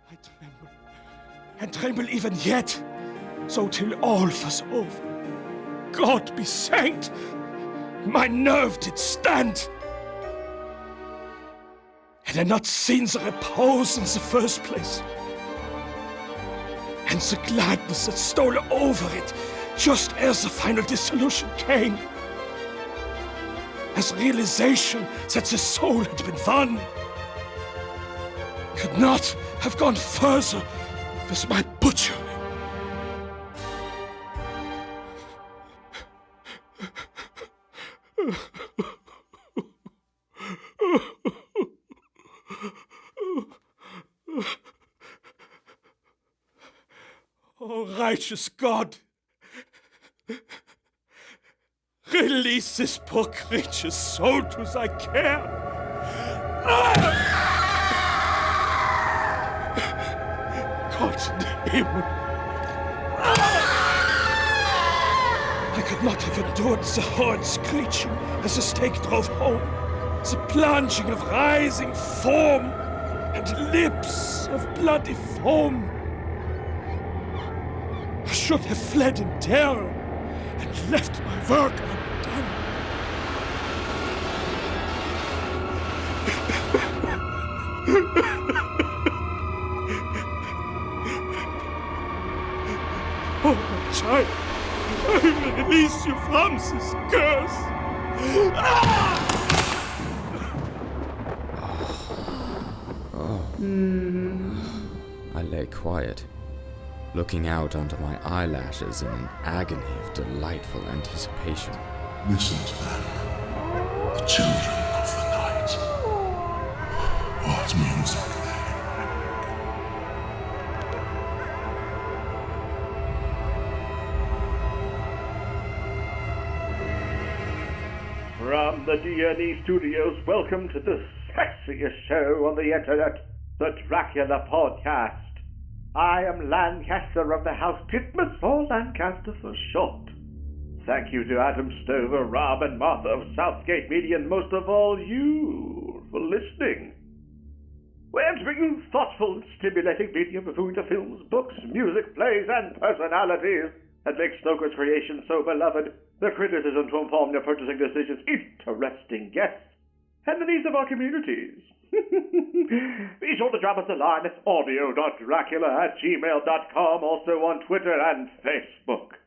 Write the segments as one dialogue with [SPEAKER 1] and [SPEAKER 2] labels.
[SPEAKER 1] I tremble, and tremble even yet, so till all was over. God be thanked, my nerve did stand. Had I not seen the repose in the first place, and the gladness that stole over it just as the final dissolution came, as realization that the soul had been won, could not have gone further with my butchery. Oh, righteous God, release this poor creature's soul to thy care. God in heaven. I could not have endured the horrid screeching as the stake drove home, the plunging of rising foam and lips of bloody foam. I should have fled in terror and left my work undone. Oh, my child, I will release you from this curse.
[SPEAKER 2] I lay quiet, looking out onto my eyelashes in an agony of delightful anticipation.
[SPEAKER 3] Listen to them, the children of the night. What music they
[SPEAKER 4] From the D&E studios, welcome to the sexiest show on the internet, the Dracula Podcast. I am Lancaster of the House Titmus, or Lancaster for short. Thank you to Adam Stover, Rob and Martha of Southgate Media, and most of all you for listening. We're to bring you thoughtful and stimulating media reviewing the films, books, music, plays, and personalities that make Stoker's creation so beloved, the criticism to inform your purchasing decisions, interesting guests, and the needs of our communities. Be sure to drop us a line at audio.dracula@gmail.com, also on Twitter and Facebook.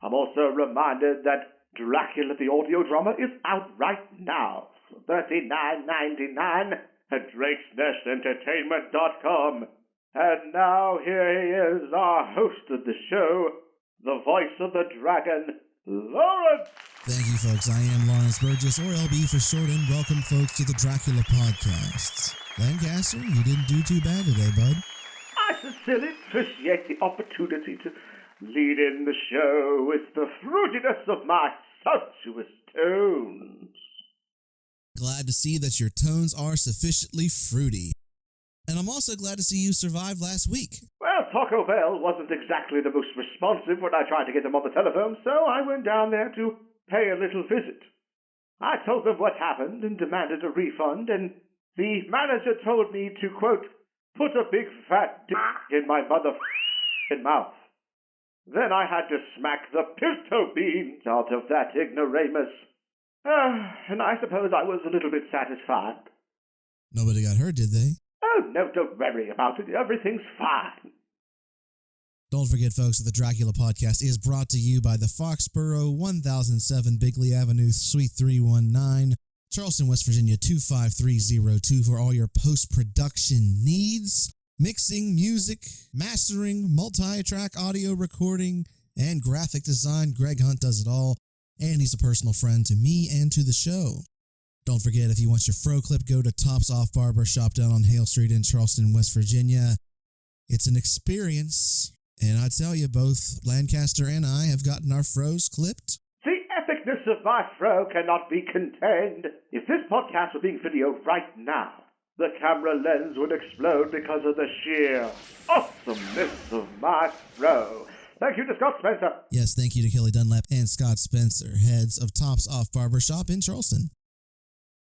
[SPEAKER 4] I'm also reminded that Dracula the audio drama is out right now for $39.99 at drakesnestentertainment.com. And now here he is, our host of the show, the voice of the dragon, Lawrence.
[SPEAKER 5] Thank you, folks. I am Lawrence Burgess, or LB for short, and welcome, folks, to the Dracula Podcast. Lancaster, you didn't do too bad today, bud.
[SPEAKER 4] I sincerely appreciate the opportunity to lead in the show with the fruitiness of my sumptuous tones.
[SPEAKER 5] Glad to see that your tones are sufficiently fruity. And I'm also glad to see you survived last week.
[SPEAKER 4] Well, Taco Bell wasn't exactly the most responsive when I tried to get them on the telephone, so I went down there to pay a little visit. I told them what happened and demanded a refund, and the manager told me to, quote, put a big fat dick in my mother***ing mouth. Then I had to smack the pinto beans out of that ignoramus. And I suppose I was a little bit satisfied.
[SPEAKER 5] Nobody got hurt, did they?
[SPEAKER 4] Oh, no, don't worry about it. Everything's fine.
[SPEAKER 5] Don't forget, folks, that the Dracula Podcast is brought to you by the Foxborough 1007 Bigley Avenue, Suite 319, Charleston, West Virginia 25302 for all your post-production needs. Mixing, music, mastering, multi-track audio recording, and graphic design. Greg Hunt does it all, and he's a personal friend to me and to the show. Don't forget, if you want your fro clip, go to Tops Off Barber Shop down on Hale Street in Charleston, West Virginia. It's an experience, and I tell you, both Lancaster and I have gotten our fros clipped.
[SPEAKER 4] The epicness of my fro cannot be contained. If this podcast were being videoed right now, the camera lens would explode because of the sheer awesomeness of my fro. Thank you to Scott Spencer.
[SPEAKER 5] Yes, thank you to Kelly Dunlap and Scott Spencer, heads of Tops Off Barber Shop in Charleston.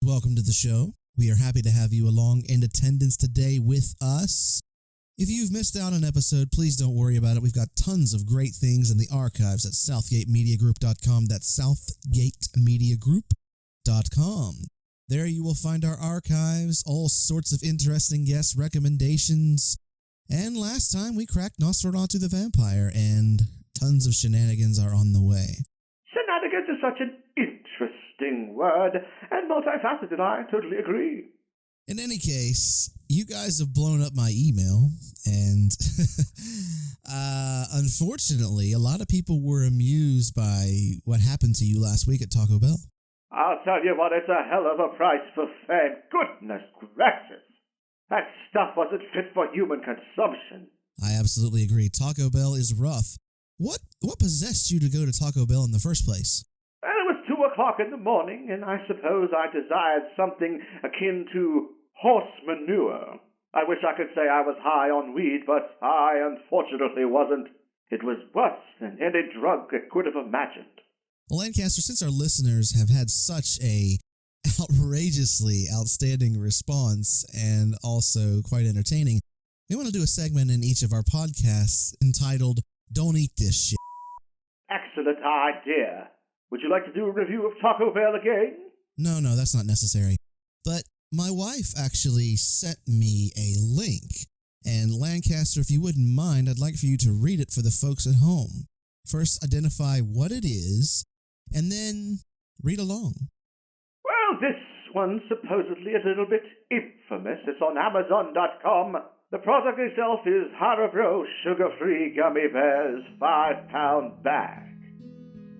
[SPEAKER 5] Welcome to the show. We are happy to have you along in attendance today with us. If you've missed out on an episode, please don't worry about it. We've got tons of great things in the archives at southgatemediagroup.com. That's southgatemediagroup.com. There you will find our archives, all sorts of interesting guest recommendations. And last time we cracked Nosferatu the Vampire, and tons of shenanigans are on the way.
[SPEAKER 4] Shenanigans is such an interesting word, and multifaceted, I totally agree.
[SPEAKER 5] In any case, you guys have blown up my email, and unfortunately, a lot of people were amused by what happened to you last week at Taco Bell.
[SPEAKER 4] I'll tell you what, it's a hell of a price for fame. Goodness gracious. That stuff wasn't fit for human consumption.
[SPEAKER 5] I absolutely agree. Taco Bell is rough. What possessed you to go to Taco Bell in the first place?
[SPEAKER 4] Well, it was 2 o'clock in the morning, and I suppose I desired something akin to horse manure. I wish I could say I was high on weed, but I unfortunately wasn't. It was worse than any drug I could have imagined.
[SPEAKER 5] Well, Lancaster, since our listeners have had such a outrageously outstanding response and also quite entertaining, we want to do a segment in each of our podcasts entitled Don't Eat This Shit.
[SPEAKER 4] Excellent idea. Would you like to do a review of Taco Bell again?
[SPEAKER 5] No, that's not necessary. But my wife actually sent me a link. And Lancaster, if you wouldn't mind, I'd like for you to read it for the folks at home. First, identify what it is, and then read along.
[SPEAKER 4] Well, this one's supposedly a little bit infamous. It's on Amazon.com. The product itself is Haribo sugar-free gummy bears 5-pound bag.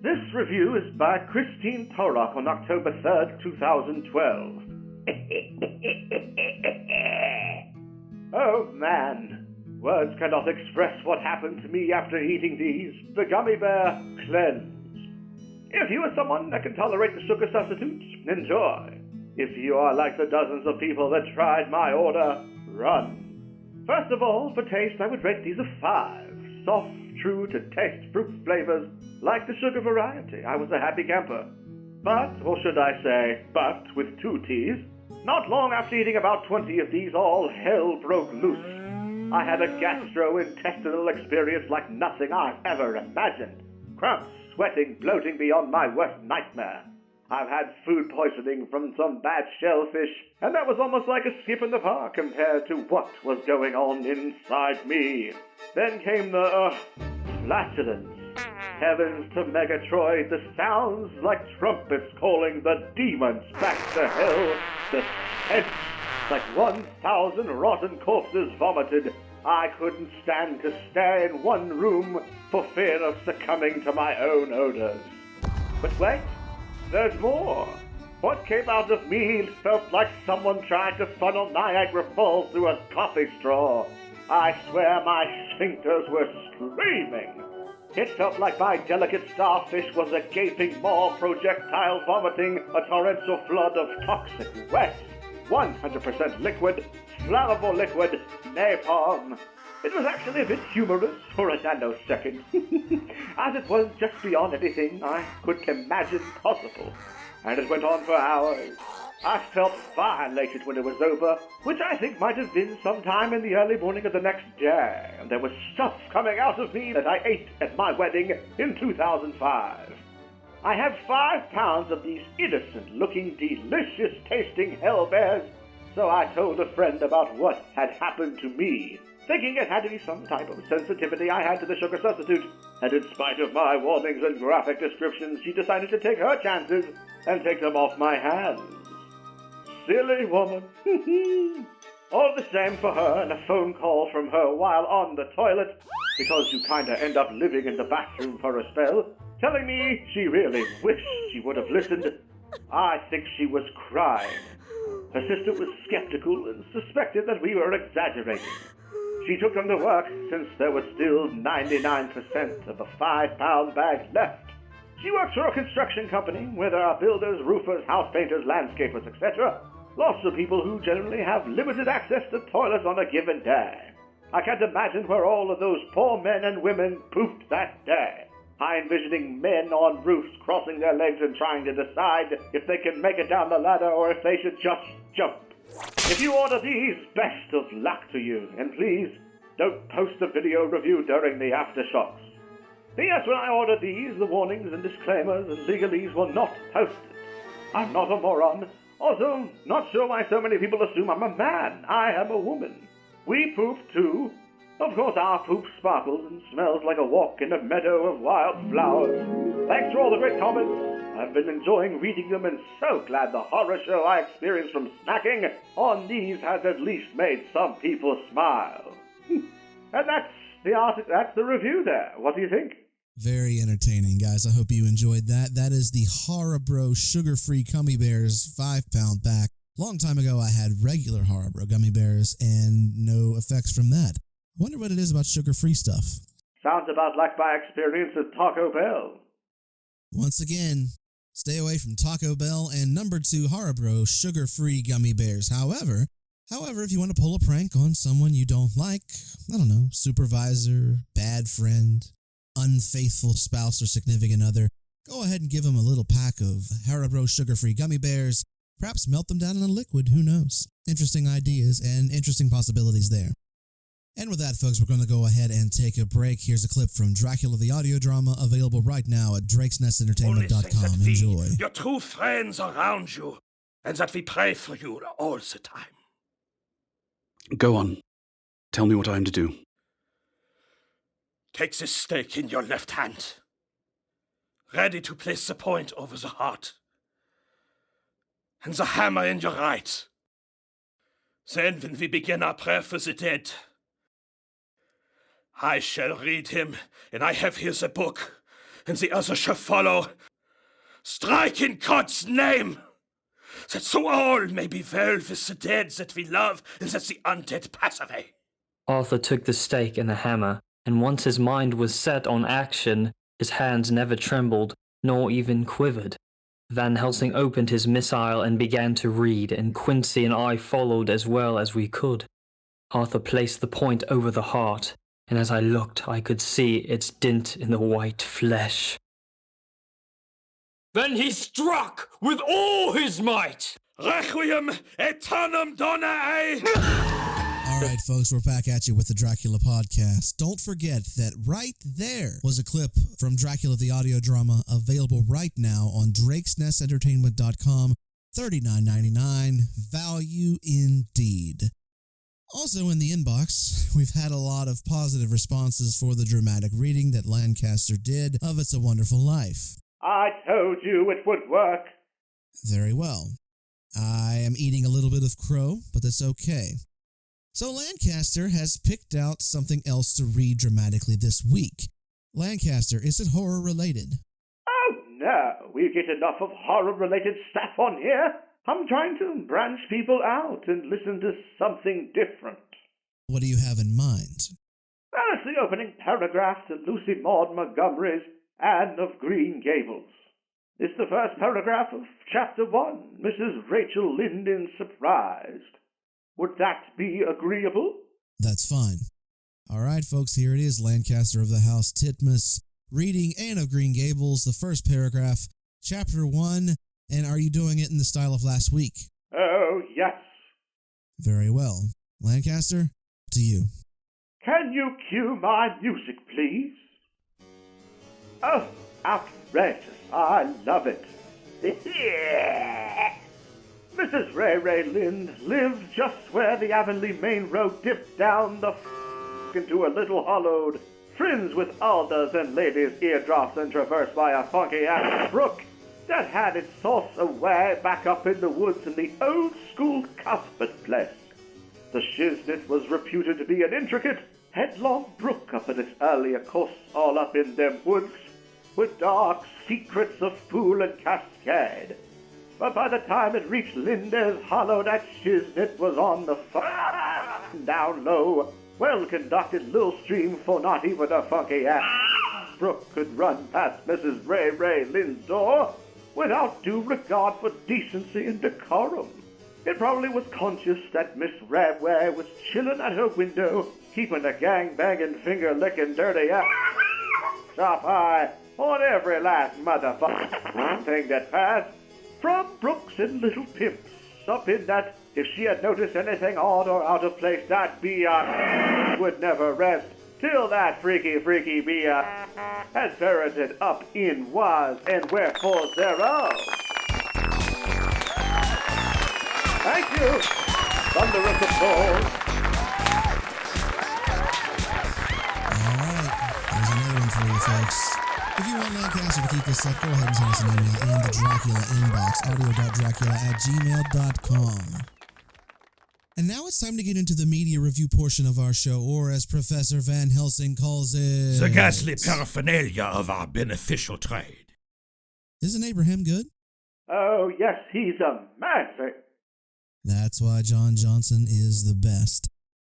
[SPEAKER 4] This review is by Christine Torok on October 3rd, 2012. Oh man, words cannot express what happened to me after eating these. The gummy bear cleanse. If you are someone that can tolerate the sugar substitute, enjoy. If you are like the dozens of people that tried my order, run. First of all, for taste, I would rate these a 5. Soft, true to taste fruit flavors, like the sugar variety. I was a happy camper. But, or should I say, but with 2 T's, not long after eating about 20 of these, all hell broke loose. I had a gastrointestinal experience like nothing I've ever imagined. Cramps, sweating, bloating beyond my worst nightmare. I've had food poisoning from some bad shellfish, and that was almost like a skip in the park compared to what was going on inside me. Then came the, flatulence. Heavens to Megatroid, the sounds like trumpets calling the demons back to hell. The stench, like 1,000 rotten corpses vomited. I couldn't stand to stay in one room for fear of succumbing to my own odors. But wait, there's more. What came out of me felt like someone tried to funnel Niagara Falls through a coffee straw. I swear my sphincters were screaming. It felt like my delicate starfish was a gaping maw, projectile vomiting a torrential flood of toxic wet, 100% liquid, flammable liquid, napalm. It was actually a bit humorous for a nanosecond, as it was just beyond anything I could imagine possible, and it went on for hours. I felt violated when it was over, which I think might have been sometime in the early morning of the next day, and there was stuff coming out of me that I ate at my wedding in 2005. I had 5 pounds of these innocent-looking, delicious-tasting hell bears, so I told a friend about what had happened to me, thinking it had to be some type of sensitivity I had to the sugar substitute, and in spite of my warnings and graphic descriptions, she decided to take her chances and take them off my hands. Silly woman. All the same for her, and a phone call from her while on the toilet, because you kinda end up living in the bathroom for a spell, telling me she really wished she would have listened. I think she was crying. Her sister was skeptical and suspected that we were exaggerating. She took them to work since there was still 99% of the 5-pound bag left. She works for a construction company where there are builders, roofers, house painters, landscapers, etc. Lots of people who generally have limited access to toilets on a given day. I can't imagine where all of those poor men and women pooped that day. I envisioning men on roofs crossing their legs and trying to decide if they can make it down the ladder or if they should just jump. If you order these, best of luck to you. And please, don't post a video review during the aftershocks. P.S. When I ordered these, the warnings and disclaimers and legalese were not posted. I'm not a moron. Also, not sure why so many people assume I'm a man. I am a woman. We poop too. Of course, our poop sparkles and smells like a walk in a meadow of wild flowers. Thanks for all the great comments. I've been enjoying reading them and so glad the horror show I experienced from snacking on these has at least made some people smile. And that's the review there. What do you think?
[SPEAKER 5] Very entertaining, guys. I hope you enjoyed that. That is the Haribo sugar-free gummy bears 5-pound pack. Long time ago, I had regular Haribo gummy bears and no effects from that. I wonder what it is about sugar-free stuff.
[SPEAKER 4] Sounds about like my experience at Taco Bell.
[SPEAKER 5] Once again, stay away from Taco Bell and number 2 Haribo sugar-free gummy bears. However, if you want to pull a prank on someone you don't like, I don't know, supervisor, bad friend, unfaithful spouse or significant other, go ahead and give them a little pack of Haribo sugar-free gummy bears. Perhaps melt them down in a liquid, who knows? Interesting ideas and interesting possibilities there. And with that, folks, we're going to go ahead and take a break. Here's a clip from Dracula the audio drama, available right now at drakesnestentertainment.com. Enjoy.
[SPEAKER 1] Your true friends around you, and that we pray for you all the time.
[SPEAKER 6] Go on. Tell me what I am to do.
[SPEAKER 1] Take this stake in your left hand, ready to place the point over the heart, and the hammer in your right. Then, when we begin our prayer for the dead, I shall read him, and I have here the book, and the other shall follow. Strike in God's name, that so all may be well with the dead that we love, and that the undead pass away.
[SPEAKER 7] Arthur took the stake and the hammer, and once his mind was set on action, his hands never trembled, nor even quivered. Van Helsing opened his missile and began to read, and Quincy and I followed as well as we could. Arthur placed the point over the heart, and as I looked, I could see its dint in the white flesh. Then he struck with all his might.
[SPEAKER 1] Requiem aeternam donae!
[SPEAKER 5] All right, folks, we're back at you with the Dracula podcast. Don't forget that right there was a clip from Dracula the audio drama, available right now on drakesnestentertainment.com. $39.99. Value indeed. Also in the inbox, we've had a lot of positive responses for the dramatic reading that Lancaster did of It's a Wonderful Life.
[SPEAKER 4] I told you it would work.
[SPEAKER 5] Very well. I am eating a little bit of crow, but that's okay. So Lancaster has picked out something else to read dramatically this week. Lancaster, is it horror related?
[SPEAKER 4] Oh no, we get enough of horror related stuff on here. I'm trying to branch people out and listen to something different.
[SPEAKER 5] What do you have in mind?
[SPEAKER 4] Well, it's the opening paragraph to Lucy Maud Montgomery's Anne of Green Gables. It's the first paragraph of Chapter 1, Mrs. Rachel Linden Surprised. Would that be agreeable?
[SPEAKER 5] That's fine. All right, folks, here it is, Lancaster of the House Titmus, reading Anne of Green Gables, the first paragraph, Chapter 1, and are you doing it in the style of last week?
[SPEAKER 4] Oh, yes.
[SPEAKER 5] Very well. Lancaster, to you.
[SPEAKER 4] Can you cue my music, please? Oh, outrageous. I love it. Mrs. Ray Ray Lind lived just where the Avonlea Main Road dipped down the into a little hollowed, fringed with alders and ladies' eardrops and traversed by a funky-ass brook that had its source away back up in the woods in the old-school Cuthbert place. The Shiznit was reputed to be an intricate, headlong brook up in its earlier course all up in them woods, with dark secrets of pool and cascade. But by the time it reached Linda's Hollow, that Shiznit was on the down low, well-conducted little stream, for not even a funky-ass brook could run past Mrs. Ray Ray Lind's door without due regard for decency and decorum. It probably was conscious that Miss Rabway was chillin' at her window, keeping a gang-banging, finger-licking, dirty ass sharp eye on every last motherfucking thing that passed, from brooks and little pimps, up in that if she had noticed anything odd or out of place, that'd be a and would never rest till that freaky beer had ferreted up in whys and wherefores thereof. Thank you. Thunderous applause.
[SPEAKER 5] Alright, there's another one for you folks. If you want Lancaster to keep this up, go ahead and send us an email in the Dracula inbox, audio.dracula@gmail.com. And now it's time to get into the media review portion of our show, or as Professor Van Helsing calls it...
[SPEAKER 1] The ghastly paraphernalia of our beneficial trade.
[SPEAKER 5] Isn't Abraham good?
[SPEAKER 4] Oh, yes, he's amazing.
[SPEAKER 5] That's why John Johnson is the best.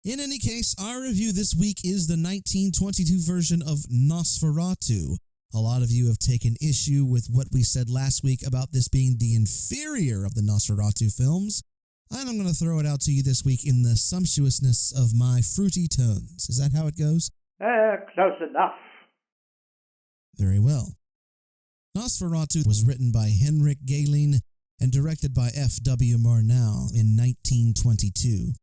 [SPEAKER 5] In any case, our review this week is the 1922 version of Nosferatu. A lot of you have taken issue with what we said last week about this being the inferior of the Nosferatu films, and I'm going to throw it out to you this week in the sumptuousness of my fruity tones. Is that how it goes?
[SPEAKER 4] Close enough.
[SPEAKER 5] Very well. Nosferatu was written by Henrik Galeen and directed by F.W. Murnau in 1922.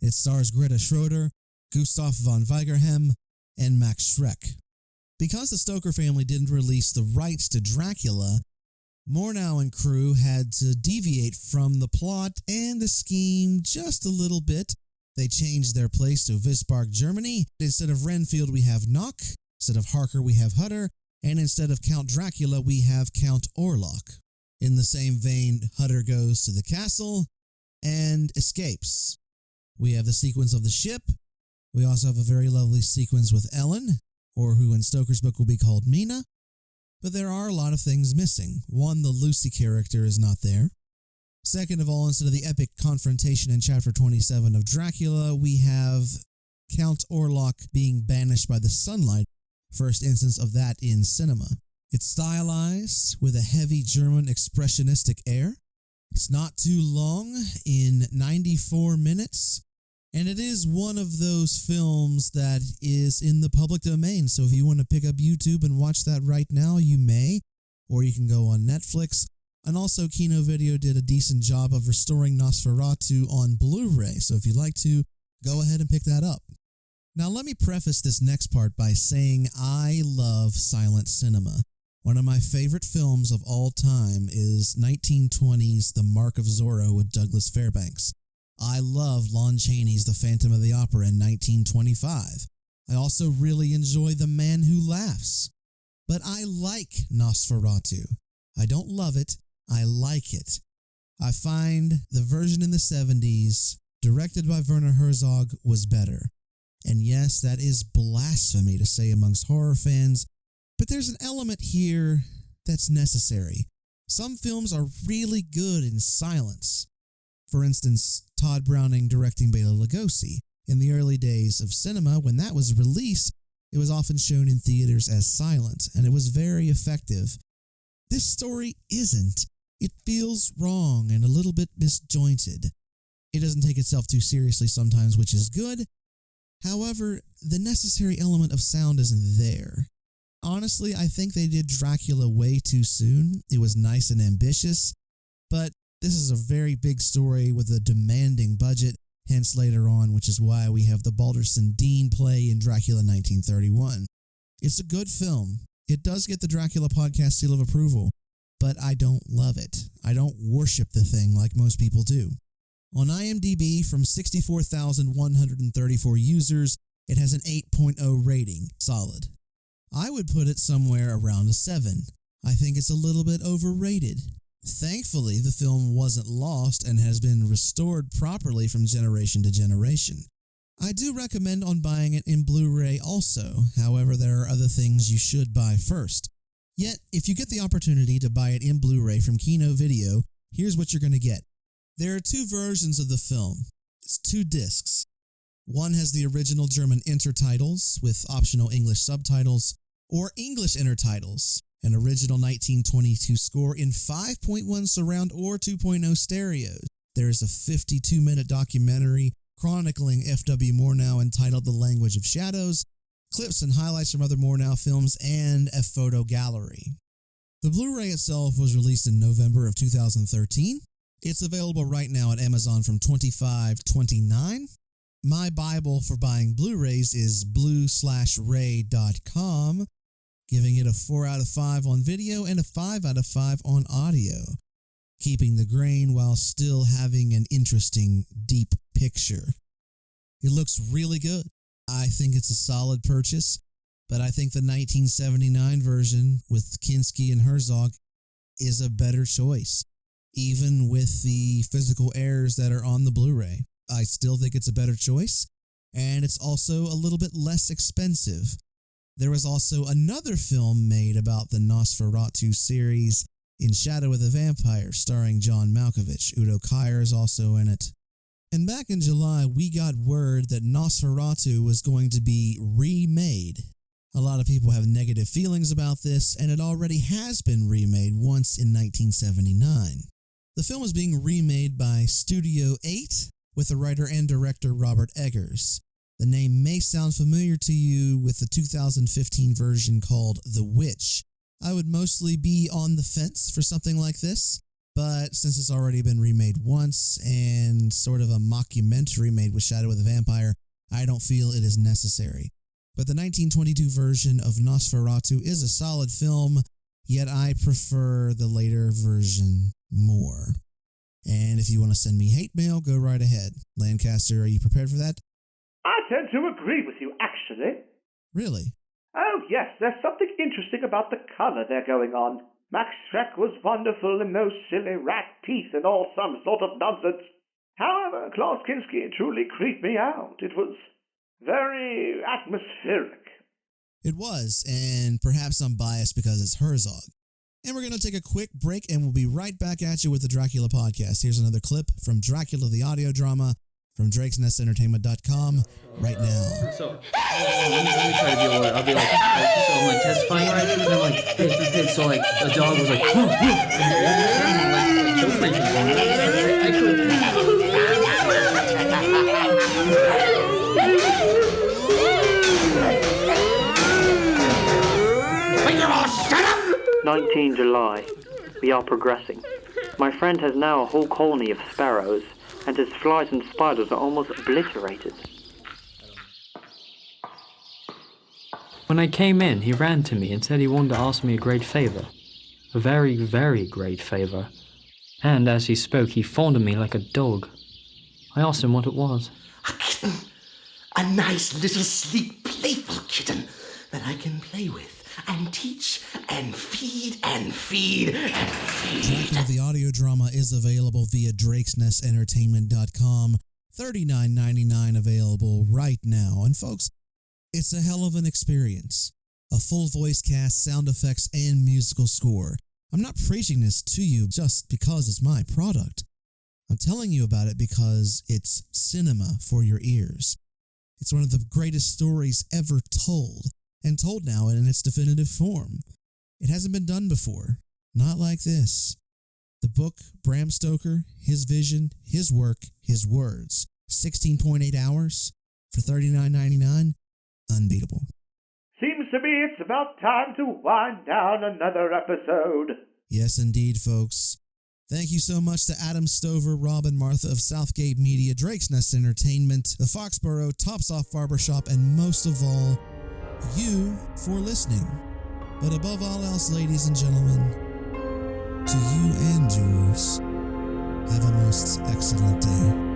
[SPEAKER 5] It stars Greta Schroeder, Gustav von Weigerhem, and Max Schreck. Because the Stoker family didn't release the rights to Dracula, Murnau and crew had to deviate from the plot and the scheme just a little bit. They changed their place to Wisbarg, Germany. Instead of Renfield, we have Nock. Instead of Harker, we have Hutter. And instead of Count Dracula, we have Count Orlok. In the same vein, Hutter goes to the castle and escapes. We have the sequence of the ship. We also have a very lovely sequence with Ellen, or who in Stoker's book will be called Mina. But there are a lot of things missing. One, the Lucy character is not there. Second of all, instead of the epic confrontation in Chapter 27 of Dracula, we have Count Orlok being banished by the sunlight. First instance of that in cinema. It's stylized with a heavy German expressionistic air. It's not too long, in 94 minutes. And it is one of those films that is in the public domain. So if you want to pick up YouTube and watch that right now, you may. Or you can go on Netflix. And also, Kino Video did a decent job of restoring Nosferatu on Blu-ray. So if you'd like to, go ahead and pick that up. Now let me preface this next part by saying I love silent cinema. One of my favorite films of all time is 1920's The Mark of Zorro with Douglas Fairbanks. I love Lon Chaney's The Phantom of the Opera in 1925. I also really enjoy The Man Who Laughs. But I like Nosferatu. I don't love it, I like it. I find the version in the 70s, directed by Werner Herzog, was better. And yes, that is blasphemy to say amongst horror fans, but there's an element here that's necessary. Some films are really good in silence. For instance, Todd Browning directing Bela Lugosi. In the early days of cinema, when that was released, it was often shown in theaters as silent, and it was very effective. This story isn't. It feels wrong and a little bit disjointed. It doesn't take itself too seriously sometimes, which is good. However, the necessary element of sound isn't there. Honestly, I think they did Dracula way too soon. It was nice and ambitious, but this is a very big story with a demanding budget, hence later on, which is why we have the Balderson Dean play in Dracula 1931. It's a good film. It does get the Dracula podcast seal of approval, but I don't love it. I don't worship the thing like most people do. On IMDb, from 64,134 users, it has an 8.0 rating, solid. I would put it somewhere around a 7. I think it's a little bit overrated. Thankfully, the film wasn't lost and has been restored properly from generation to generation. I do recommend on buying it in Blu-ray also, however there are other things you should buy first. Yet, if you get the opportunity to buy it in Blu-ray from Kino Video, here's what you're going to get. There are 2 versions of the film. It's 2 discs. One has the original German intertitles with optional English subtitles, or English intertitles, an original 1922 score in 5.1 surround or 2.0 stereo. There is a 52-minute documentary chronicling F.W. Murnau entitled The Language of Shadows, clips and highlights from other Murnau films, and a photo gallery. The Blu-ray itself was released in November of 2013. It's available right now at Amazon from $25.29. My Bible for buying Blu-rays is blue-ray.com, giving it a 4 out of 5 on video and a 5 out of 5 on audio, keeping the grain while still having an interesting, deep picture. It looks really good. I think it's a solid purchase, but I think the 1979 version with Kinski and Herzog is a better choice, even with the physical errors that are on the Blu-ray. I still think it's a better choice, and it's also a little bit less expensive. There was also another film made about the Nosferatu series, In Shadow of the Vampire, starring John Malkovich. Udo Kier is also in it. And back in July, we got word that Nosferatu was going to be remade. A lot of people have negative feelings about this, and it already has been remade once in 1979. The film is being remade by Studio 8 with the writer and director Robert Eggers. The name may sound familiar to you with the 2015 version called The Witch. I would mostly be on the fence for something like this, but since it's already been remade once and sort of a mockumentary made with Shadow of the Vampire, I don't feel it is necessary. But the 1922 version of Nosferatu is a solid film, yet I prefer the later version more. And if you want to send me hate mail, go right ahead. Lancaster, are you prepared for that?
[SPEAKER 4] I tend to agree with you, actually.
[SPEAKER 5] Really?
[SPEAKER 4] Oh, yes, there's something interesting about the color they're going on. Max Schreck was wonderful in those silly rat teeth and all some sort of nonsense. However, Klaus Kinski truly creeped me out. It was very atmospheric.
[SPEAKER 5] It was, and perhaps I'm biased because it's Herzog. And we're going to take a quick break, and we'll be right back at you with the Dracula podcast. Here's another clip from Dracula the audio drama from drakesnestentertainment.com right now.
[SPEAKER 7] So, let me try to be a lawyer. I'll be like, so I'm like testifying, right? And I'm like, hey, so like, the dog was like, whoo, whoo, and like, kill three people. I couldn't.
[SPEAKER 8] 19 July. We are progressing. My friend has now a whole colony of sparrows, and his flies and spiders are almost obliterated.
[SPEAKER 7] When I came in, he ran to me and said he wanted to ask me a great favor. A very, very great favor. And as he spoke, he fondled me like a dog. I asked him what it was.
[SPEAKER 9] A kitten. A nice little sleek, playful kitten that I can play with and teach and feed and feed and feed.
[SPEAKER 5] Dracula the audio drama is available via drakesnestentertainment.com. $39.99 available right now. And folks, it's a hell of an experience. A full voice cast, sound effects, and musical score. I'm not preaching this to you just because it's my product. I'm telling you about it because it's cinema for your ears. It's one of the greatest stories ever told, and told now in its definitive form. It hasn't been done before. Not like this. The book, Bram Stoker, his vision, his work, his words. 16.8 hours for $39.99. Unbeatable.
[SPEAKER 4] Seems to me it's about time to wind down another episode.
[SPEAKER 5] Yes, indeed, folks. Thank you so much to Adam Stover, Rob, and Martha of Southgate Media, Drake's Nest Entertainment, the Foxborough, Tops Off Barbershop, and most of all, you for listening. But above all else, ladies and gentlemen, to you and yours, have a most excellent day.